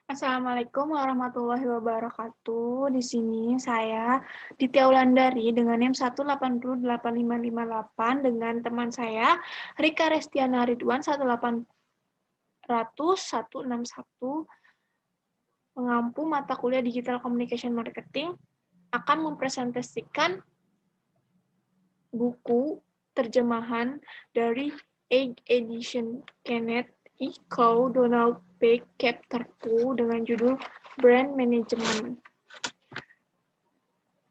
Assalamualaikum warahmatullahi wabarakatuh. Di sini saya Ditya Wulandari dengan NIM 1808558 dengan teman saya Rika Restiana Ridwan 18161 pengampu mata kuliah Digital Communication Marketing akan mempresentasikan buku terjemahan dari 8th edition Kenneth E. Coe Donald P. Chapter 2 dengan judul Brand Management.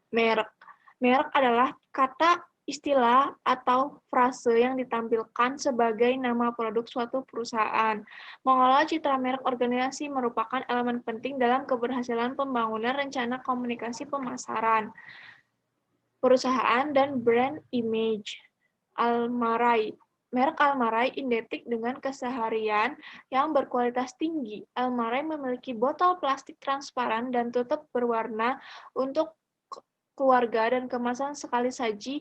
Merek. Merek adalah kata, istilah, atau frase yang ditampilkan sebagai nama produk suatu perusahaan. Mengelola citra merek organisasi merupakan elemen penting dalam keberhasilan pembangunan rencana komunikasi pemasaran perusahaan dan brand image. Almarai. Merek Almarai identik dengan keseharian yang berkualitas tinggi. Almarai memiliki botol plastik transparan dan tutup berwarna untuk keluarga dan kemasan sekali saji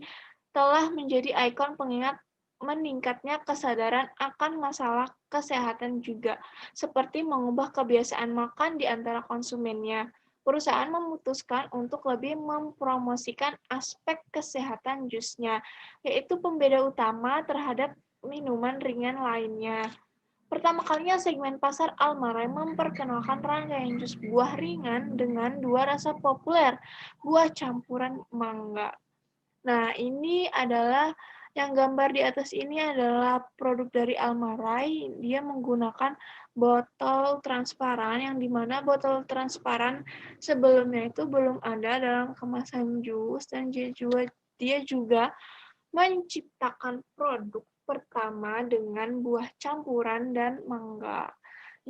telah menjadi ikon pengingat meningkatnya kesadaran akan masalah kesehatan juga, seperti mengubah kebiasaan makan di antara konsumennya. Perusahaan memutuskan untuk lebih mempromosikan aspek kesehatan jusnya, yaitu pembeda utama terhadap minuman ringan lainnya. Pertama kalinya segmen pasar Almarai memperkenalkan rangkaian jus buah ringan dengan dua rasa populer, buah campuran mangga. Nah, ini adalah yang gambar di atas ini adalah produk dari Almarai. Dia menggunakan botol transparan yang dimana botol transparan sebelumnya itu belum ada dalam kemasan jus dan dia juga menciptakan produk pertama dengan buah campuran dan mangga.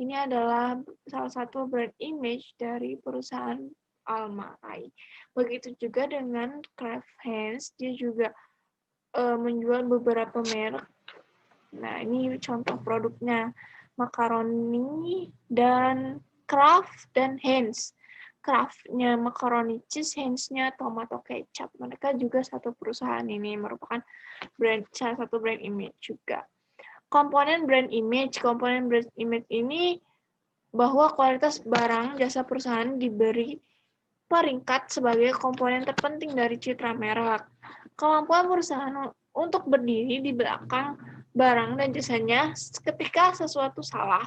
Ini adalah salah satu brand image dari perusahaan Almarai. Begitu juga dengan Kraft Heinz, dia juga menjual beberapa merek. Nah, ini contoh produknya. Makaroni dan Kraft dan Heinz. Kraft-nya makaroni cheese, Heinz-nya tomato kecap. Mereka juga satu perusahaan ini, merupakan salah satu brand image juga. Komponen brand image ini bahwa kualitas barang jasa perusahaan diberi peringkat sebagai komponen terpenting dari citra merek. Kemampuan perusahaan untuk berdiri di belakang barang dan jasanya ketika sesuatu salah.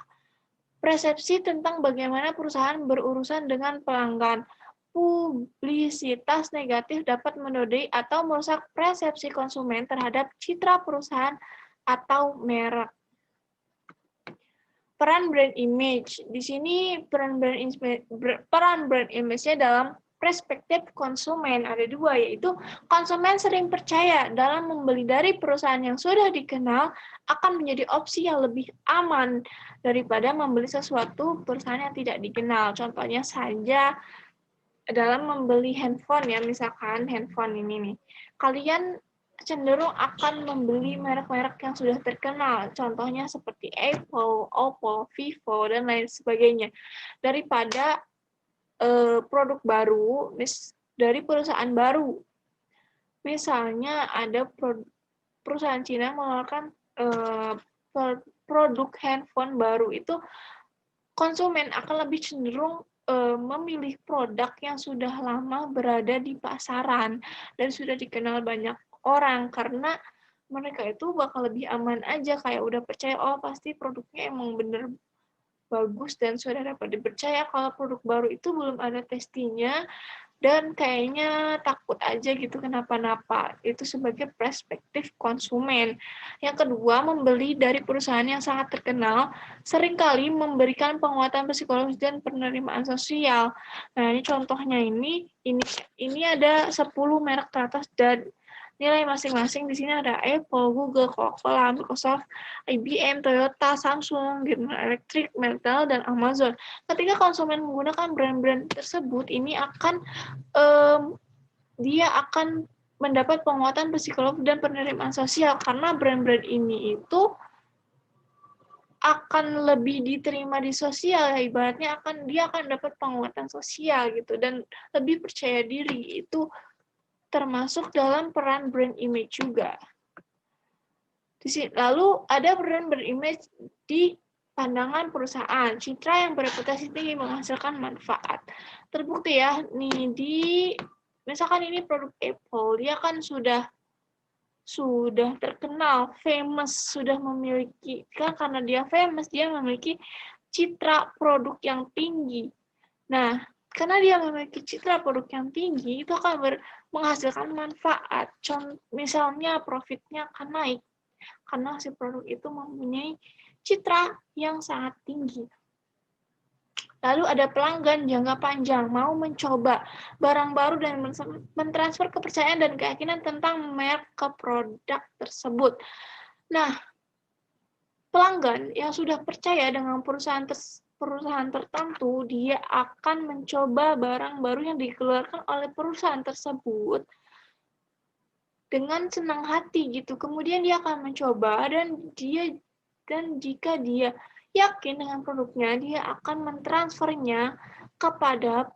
Persepsi tentang bagaimana perusahaan berurusan dengan pelanggan. Publisitas negatif dapat menodai atau merusak persepsi konsumen terhadap citra perusahaan atau merek. Peran brand image. Di sini peran brand image-nya dalam perspektif konsumen ada dua, yaitu konsumen sering percaya dalam membeli dari perusahaan yang sudah dikenal akan menjadi opsi yang lebih aman daripada membeli sesuatu perusahaan yang tidak dikenal. Contohnya saja dalam membeli handphone ya, misalkan handphone ini nih. Kalian cenderung akan membeli merek-merek yang sudah terkenal, contohnya seperti Apple, Oppo, Vivo, dan lain sebagainya, daripada produk baru dari perusahaan baru. Misalnya ada perusahaan Cina mengeluarkan produk handphone baru, itu konsumen akan lebih cenderung memilih produk yang sudah lama berada di pasaran dan sudah dikenal banyak orang, karena mereka itu bakal lebih aman aja, kayak udah percaya, oh pasti produknya emang bener bagus dan sudah dapat dipercaya. Kalau produk baru itu belum ada testinya dan kayaknya takut aja gitu kenapa-napa. Itu sebagai perspektif konsumen. Yang kedua, membeli dari perusahaan yang sangat terkenal seringkali memberikan penguatan psikologis dan penerimaan sosial. Nah, ini contohnya ini ada 10 merek teratas dan nilai masing-masing. Di sini ada Apple, Google, Coca-Cola, Microsoft, IBM, Toyota, Samsung, General Electric, Mattel, dan Amazon. Ketika konsumen menggunakan brand-brand tersebut, ini dia akan mendapat penguatan psikologis dan penerimaan sosial, karena brand-brand ini itu akan lebih diterima di sosial, ya, ibaratnya dia akan dapat penguatan sosial gitu dan lebih percaya diri. Itu termasuk dalam peran brand image juga. Lalu ada brand image di pandangan perusahaan. Citra yang bereputasi tinggi menghasilkan manfaat. Terbukti ya, nih misalkan ini produk Apple, dia kan sudah terkenal, famous, sudah memiliki, kan karena dia famous, dia memiliki citra produk yang tinggi. Nah, karena dia memiliki citra produk yang tinggi, itu akan menghasilkan manfaat. Misalnya profitnya akan naik, karena si produk itu mempunyai citra yang sangat tinggi. Lalu ada pelanggan jangka panjang, mau mencoba barang baru dan mentransfer kepercayaan dan keyakinan tentang merek ke produk tersebut. Nah, pelanggan yang sudah percaya dengan perusahaan tertentu, dia akan mencoba barang baru yang dikeluarkan oleh perusahaan tersebut dengan senang hati gitu. Kemudian dia akan mencoba dan jika dia yakin dengan produknya, dia akan mentransfernya kepada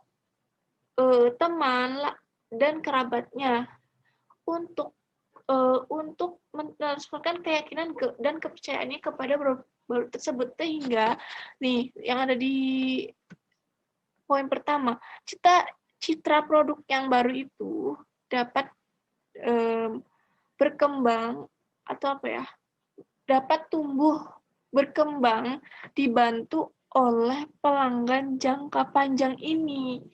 teman dan kerabatnya untuk mentransferkan keyakinan dan kepercayaannya kepada produk baru tersebut. Sehingga nih yang ada di poin pertama, citra produk yang baru itu dapat berkembang atau dapat tumbuh berkembang dibantu oleh pelanggan jangka panjang ini.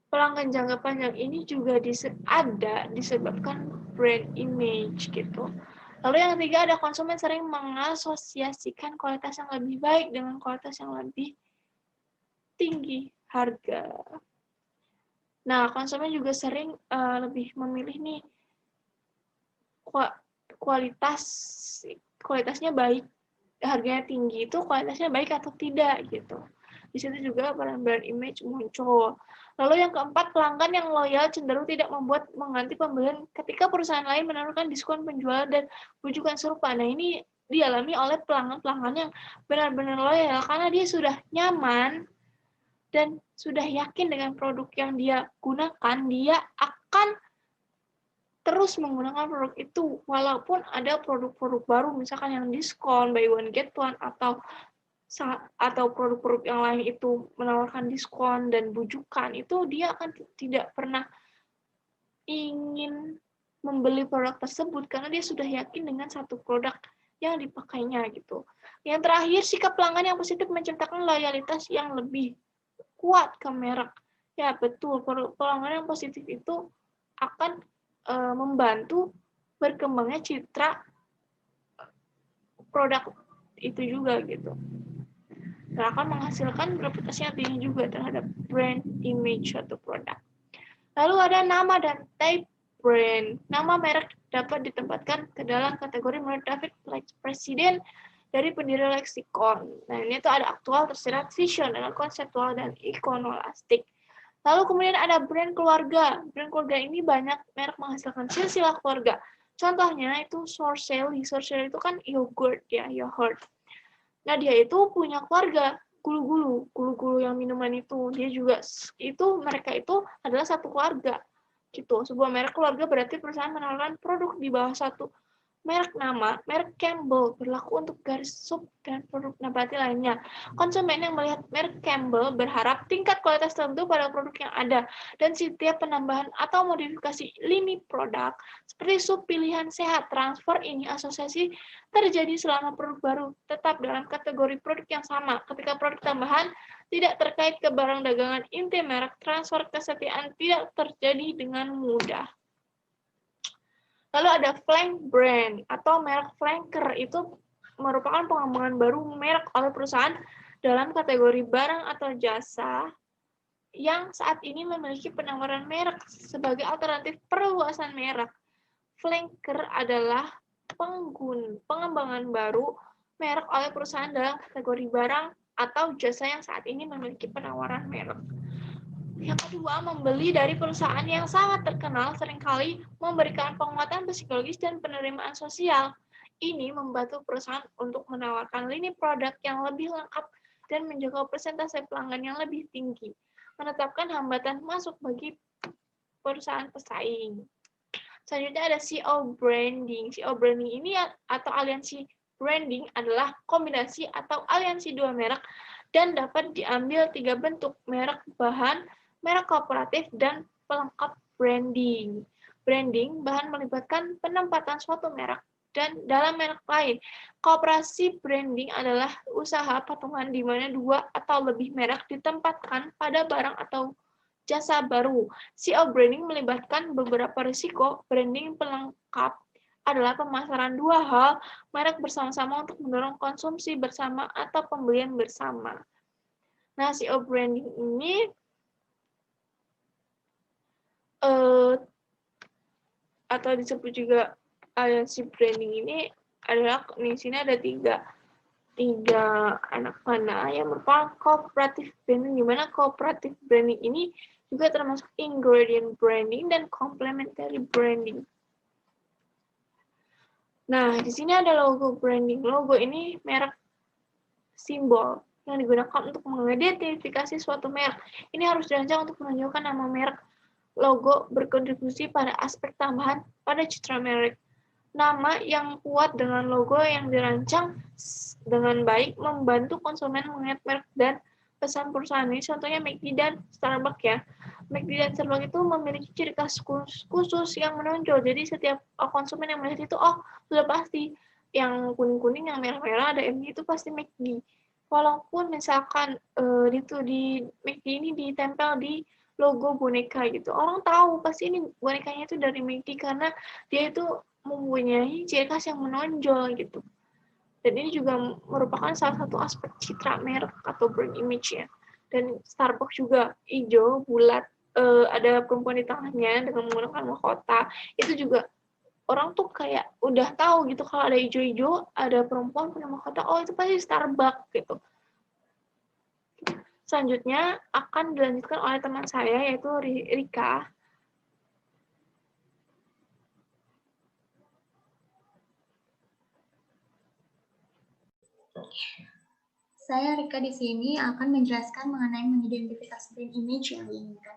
Pelanggan jangka panjang ini juga disebabkan brand image gitu. Lalu yang ketiga, ada konsumen sering mengasosiasikan kualitas yang lebih baik dengan kualitas yang lebih tinggi harga. Nah, konsumen juga sering lebih memilih nih kualitasnya baik, harganya tinggi, itu kualitasnya baik atau tidak gitu. Di situ juga brand image muncul. Lalu yang keempat, pelanggan yang loyal cenderung tidak mengganti pembelian ketika perusahaan lain menurunkan diskon penjualan dan rujukan serupa. Nah, ini dialami oleh pelanggan-pelanggan yang benar-benar loyal karena dia sudah nyaman dan sudah yakin dengan produk yang dia gunakan, dia akan terus menggunakan produk itu walaupun ada produk-produk baru misalkan yang diskon, buy one get one, atau produk-produk yang lain itu menawarkan diskon dan bujukan, itu dia akan tidak pernah ingin membeli produk tersebut karena dia sudah yakin dengan satu produk yang dipakainya gitu. Yang terakhir, sikap pelanggan yang positif menciptakan loyalitas yang lebih kuat ke merek. Ya betul, pelanggan yang positif itu akan membantu berkembangnya citra produk itu juga gitu. Dan akan menghasilkan reputasi yang tinggi juga terhadap brand image suatu produk. Lalu ada nama dan type brand. Nama merek dapat ditempatkan ke dalam kategori menurut David Presiden dari pendiri leksikon. Nah, ini tuh ada aktual, tersirat, visional, konseptual, dan ikonolastik. Lalu kemudian ada brand keluarga. Brand keluarga ini banyak merek menghasilkan silsilah keluarga. Contohnya itu Sorcelli. Sorcelli itu kan yogurt ya, yogurt. Nah, dia itu punya keluarga, gulu-gulu yang minuman itu. Dia juga mereka itu adalah satu keluarga. Gitu. Sebuah merek keluarga berarti perusahaan menawarkan produk di bawah satu merek nama, merek Campbell berlaku untuk garis sub dan produk nabati lainnya. Konsumen yang melihat merek Campbell berharap tingkat kualitas tertentu pada produk yang ada, dan setiap penambahan atau modifikasi lini produk, seperti sub pilihan sehat, transfer ini asosiasi terjadi selama produk baru tetap dalam kategori produk yang sama. Ketika produk tambahan tidak terkait ke barang dagangan inti merek, transfer kesetiaan tidak terjadi dengan mudah. Lalu ada flank brand atau merek flanker, itu merupakan pengembangan baru merek oleh perusahaan dalam kategori barang atau jasa yang saat ini memiliki penawaran merek sebagai alternatif perluasan merek. Flanker adalah pengembangan baru merek oleh perusahaan dalam kategori barang atau jasa yang saat ini memiliki penawaran merek. Yang kedua, membeli dari perusahaan yang sangat terkenal seringkali memberikan penguatan psikologis dan penerimaan sosial. Ini membantu perusahaan untuk menawarkan lini produk yang lebih lengkap dan menjaga persentase pelanggan yang lebih tinggi, menetapkan hambatan masuk bagi perusahaan pesaing. Selanjutnya ada CO branding. CO branding ini atau aliansi branding adalah kombinasi atau aliansi dua merek dan dapat diambil 3 bentuk: merek bahan, merek kooperatif, dan pelengkap branding. Branding bahan melibatkan penempatan suatu merek dan dalam merek lain. Kooperasi branding adalah usaha patungan di mana 2 atau lebih merek ditempatkan pada barang atau jasa baru. CO branding melibatkan beberapa risiko. Branding pelengkap adalah pemasaran dua hal merek bersama-sama untuk mendorong konsumsi bersama atau pembelian bersama. Nah, CO branding ini atau disebut juga aliansi branding ini adalah di sini ada tiga anak panah yang merupakan cooperative branding, di mana cooperative branding ini juga termasuk ingredient branding dan complementary branding. Nah, di sini ada logo branding. Logo ini merek simbol yang digunakan untuk mengidentifikasi suatu merek. Ini harus dirancang untuk menunjukkan nama merek. Logo berkontribusi pada aspek tambahan pada citra merek. Nama yang kuat dengan logo yang dirancang dengan baik membantu konsumen mengingat merek dan pesan perusahaan. Ini contohnya McD dan Starbucks ya. McD dan Starbucks itu memiliki ciri khas khusus yang menonjol. Jadi setiap konsumen yang melihat itu, oh sudah pasti yang kuning-kuning, yang merah-merah ada M itu pasti McD. Walaupun misalkan itu di McD ini ditempel di logo boneka gitu, orang tahu pasti ini bonekanya itu dari McD karena dia itu mempunyai ciri khas yang menonjol gitu. Dan ini juga merupakan salah satu aspek citra merek atau brand image ya. Dan Starbucks juga hijau, bulat, ada perempuan di tengahnya dengan menggunakan mahkota. Itu juga orang tuh kayak udah tahu gitu kalau ada hijau-hijau, ada perempuan punya mahkota, oh itu pasti Starbucks gitu. Selanjutnya akan dilanjutkan oleh teman saya yaitu Rika. Saya Rika di sini akan menjelaskan mengenai mengidentifikasi brand image yang diinginkan.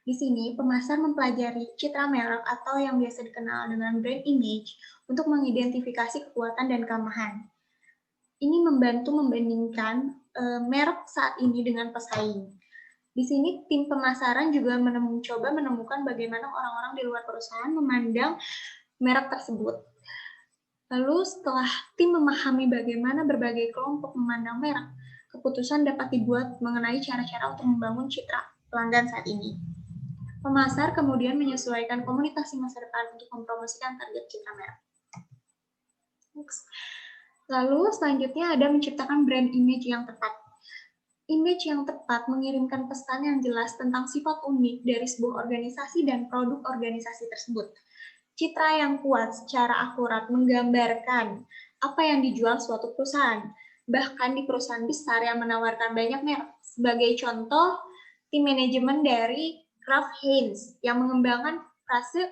Di sini, pemasar mempelajari citra merek atau yang biasa dikenal dengan brand image untuk mengidentifikasi kekuatan dan kelemahan. Ini membantu membandingkan merek saat ini dengan pesaing. Di sini, tim pemasaran juga mencoba menemukan bagaimana orang-orang di luar perusahaan memandang merek tersebut. Lalu setelah tim memahami bagaimana berbagai kelompok memandang merek, keputusan dapat dibuat mengenai cara-cara untuk membangun citra pelanggan saat ini. Pemasar kemudian menyesuaikan komunikasi masa depan untuk mempromosikan target citra merek. Lalu selanjutnya ada menciptakan brand image yang tepat. Image yang tepat mengirimkan pesan yang jelas tentang sifat unik dari sebuah organisasi dan produk organisasi tersebut. Citra yang kuat secara akurat menggambarkan apa yang dijual suatu perusahaan. Bahkan di perusahaan besar yang menawarkan banyak merek. Sebagai contoh, tim manajemen dari Kraft Heinz yang mengembangkan frase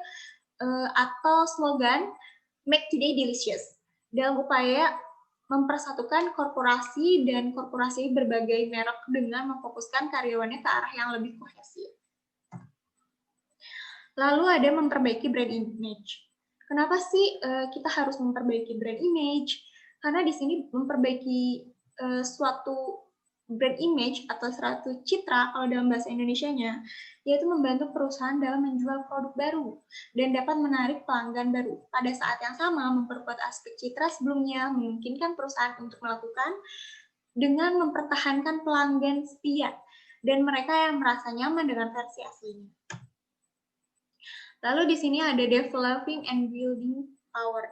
atau slogan "Make Today Delicious" dalam upaya mempersatukan korporasi dan korporasi berbagai merek dengan memfokuskan karyawannya ke arah yang lebih kohesif. Lalu ada memperbaiki brand image. Kenapa sih kita harus memperbaiki brand image? Karena di sini memperbaiki suatu brand image atau suatu citra kalau dalam bahasa Indonesianya, yaitu membantu perusahaan dalam menjual produk baru dan dapat menarik pelanggan baru. Pada saat yang sama, memperkuat aspek citra sebelumnya memungkinkan perusahaan untuk melakukan dengan mempertahankan pelanggan setia dan mereka yang merasa nyaman dengan versi aslinya. Lalu di sini ada developing and building power.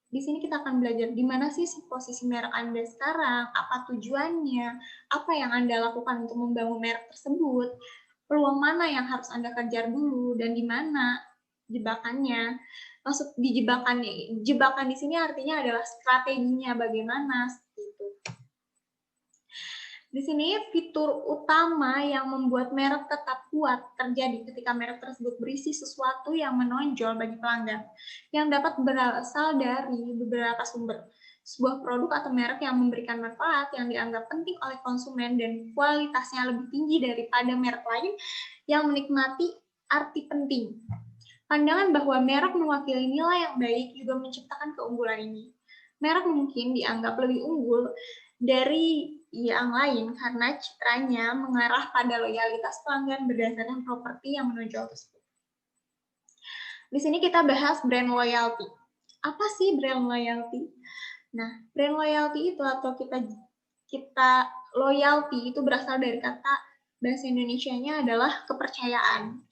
Di sini kita akan belajar di mana sih posisi merek Anda sekarang, apa tujuannya, apa yang Anda lakukan untuk membangun merek tersebut, peluang mana yang harus Anda kejar dulu, dan di mana jebakannya. Maksud di jebakan di sini artinya adalah strateginya bagaimana seperti itu. Di sini fitur utama yang membuat merek tetap kuat terjadi ketika merek tersebut berisi sesuatu yang menonjol bagi pelanggan, yang dapat berasal dari beberapa sumber. Sebuah produk atau merek yang memberikan manfaat yang dianggap penting oleh konsumen dan kualitasnya lebih tinggi daripada merek lain yang menikmati arti penting. Pandangan bahwa merek mewakili nilai yang baik juga menciptakan keunggulan ini. Merek mungkin dianggap lebih unggul dari yang lain karena citranya mengarah pada loyalitas pelanggan berdasarkan properti yang menonjol tersebut. Di sini kita bahas brand loyalty. Apa sih brand loyalty? Nah, brand loyalty itu atau kita loyalty itu berasal dari kata bahasa Indonesianya adalah kepercayaan.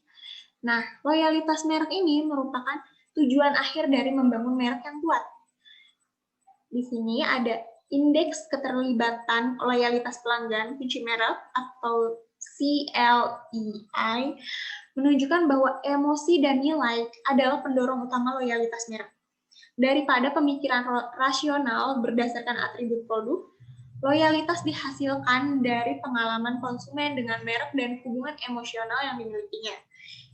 Nah, loyalitas merek ini merupakan tujuan akhir dari membangun merek yang kuat. Di sini ada indeks keterlibatan loyalitas pelanggan kunci merek atau CLEI menunjukkan bahwa emosi dan nilai adalah pendorong utama loyalitas merek. Daripada pemikiran rasional berdasarkan atribut produk, loyalitas dihasilkan dari pengalaman konsumen dengan merek dan hubungan emosional yang dimilikinya.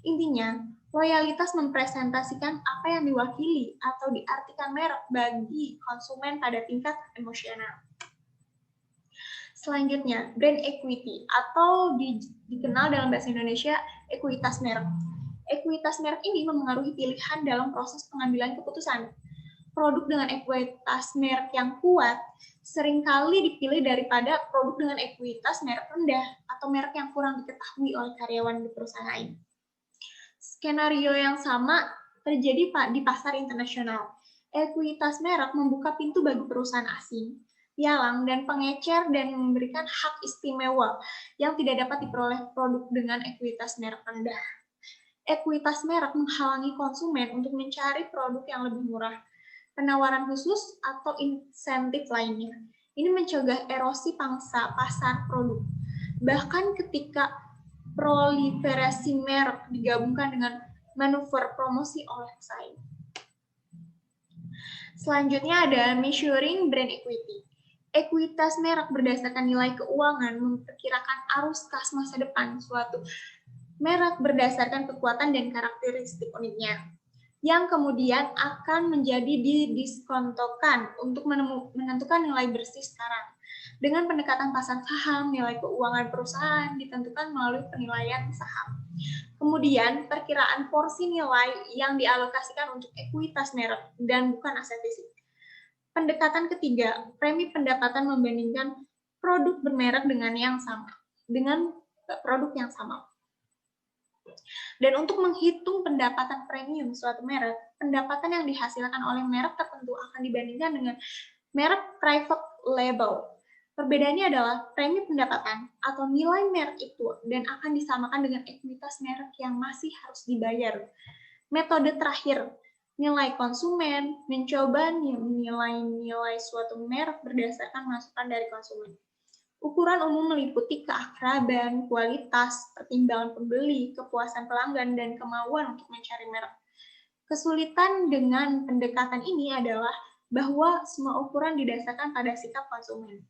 Intinya, loyalitas mempresentasikan apa yang diwakili atau diartikan merek bagi konsumen pada tingkat emosional. Selanjutnya, brand equity atau dikenal dalam bahasa Indonesia ekuitas merek. Ekuitas merek ini memengaruhi pilihan dalam proses pengambilan keputusan. Produk dengan ekuitas merek yang kuat seringkali dipilih daripada produk dengan ekuitas merek rendah atau merek yang kurang diketahui oleh karyawan di perusahaan. Skenario yang sama terjadi di pasar internasional. Ekuitas merek membuka pintu bagi perusahaan asing, pialang, dan pengecer dan memberikan hak istimewa yang tidak dapat diperoleh produk dengan ekuitas merek rendah. Ekuitas merek menghalangi konsumen untuk mencari produk yang lebih murah, penawaran khusus, atau insentif lainnya. Ini mencegah erosi pangsa pasar produk. Bahkan ketika proliferasi merek digabungkan dengan manuver promosi oleh pesaing. Selanjutnya ada measuring brand equity. Ekuitas merek berdasarkan nilai keuangan memperkirakan arus kas masa depan suatu merek berdasarkan kekuatan dan karakteristik uniknya, yang kemudian akan menjadi didiskontokan untuk menentukan nilai bersih sekarang. Dengan pendekatan pasar saham, nilai keuangan perusahaan ditentukan melalui penilaian saham. Kemudian, perkiraan porsi nilai yang dialokasikan untuk ekuitas merek dan bukan aset fisik. Pendekatan ketiga, premi pendapatan membandingkan produk bermerek dengan produk yang sama. Dan untuk menghitung pendapatan premium suatu merek, pendapatan yang dihasilkan oleh merek tertentu akan dibandingkan dengan merek private label. Perbedaannya adalah premi pendapatan atau nilai merek itu dan akan disamakan dengan ekuitas merek yang masih harus dibayar. Metode terakhir, nilai konsumen, mencoba nilai suatu merek berdasarkan masukan dari konsumen. Ukuran umum meliputi keakraban, kualitas, pertimbangan pembeli, kepuasan pelanggan, dan kemauan untuk mencari merek. Kesulitan dengan pendekatan ini adalah bahwa semua ukuran didasarkan pada sikap konsumen.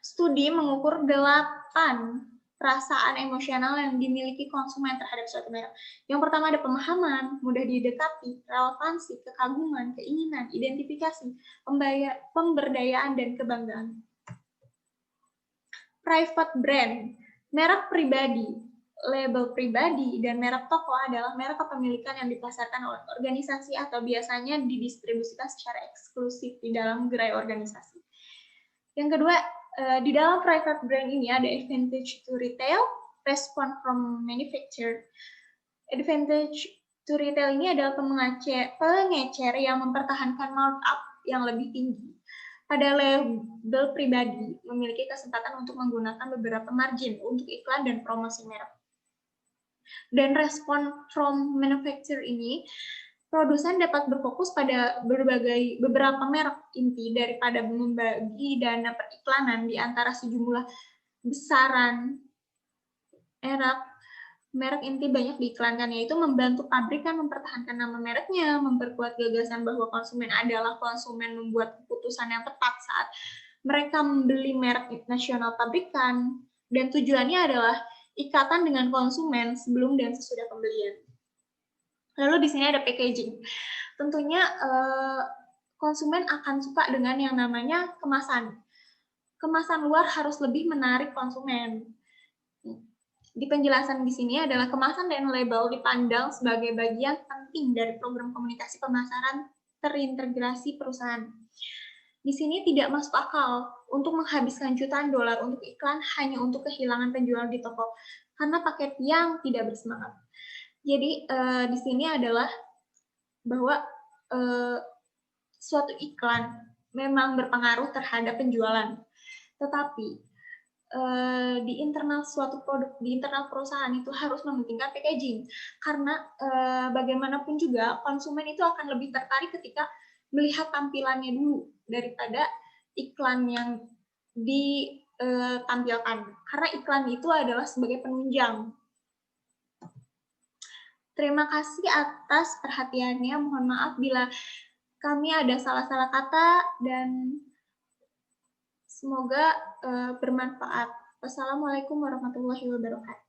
Studi mengukur 8 perasaan emosional yang dimiliki konsumen terhadap suatu merek. Yang pertama ada pemahaman, mudah didekati, relevansi, kekaguman, keinginan, identifikasi, pemberdayaan, dan kebanggaan. Private brand, merek pribadi, label pribadi, dan merek toko adalah merek kepemilikan yang dipasarkan oleh organisasi atau biasanya didistribusikan secara eksklusif di dalam gerai organisasi. Yang kedua, di dalam private brand ini ada advantage to retail, response from manufacturer. Advantage to retail ini adalah pengecer yang mempertahankan markup yang lebih tinggi. Pada label pribadi, memiliki kesempatan untuk menggunakan beberapa margin untuk iklan dan promosi merek. Dan respon from manufacturer ini, produsen dapat berfokus pada beberapa merek inti daripada membagi dana periklanan di antara sejumlah besaran merek inti banyak diiklankan, yaitu membantu pabrikan mempertahankan nama mereknya, memperkuat gagasan bahwa konsumen adalah konsumen membuat keputusan yang tepat saat mereka membeli merek nasional pabrikan, dan tujuannya adalah ikatan dengan konsumen sebelum dan sesudah pembelian. Lalu di sini ada packaging. Tentunya konsumen akan suka dengan yang namanya kemasan. Kemasan luar harus lebih menarik konsumen. Di penjelasan di sini adalah kemasan dan label dipandang sebagai bagian penting dari program komunikasi pemasaran terintegrasi perusahaan. Di sini tidak masuk akal untuk menghabiskan jutaan dolar untuk iklan hanya untuk kehilangan penjual di toko karena paket yang tidak bersemangat. Jadi di sini adalah bahwa suatu iklan memang berpengaruh terhadap penjualan, tetapi di internal suatu produk, di internal perusahaan itu harus mementingkan packaging, karena bagaimanapun juga konsumen itu akan lebih tertarik ketika melihat tampilannya dulu daripada iklan yang ditampilkan, karena iklan itu adalah sebagai penunjang. Terima kasih atas perhatiannya, mohon maaf bila kami ada salah-salah kata, dan semoga bermanfaat. Wassalamualaikum warahmatullahi wabarakatuh.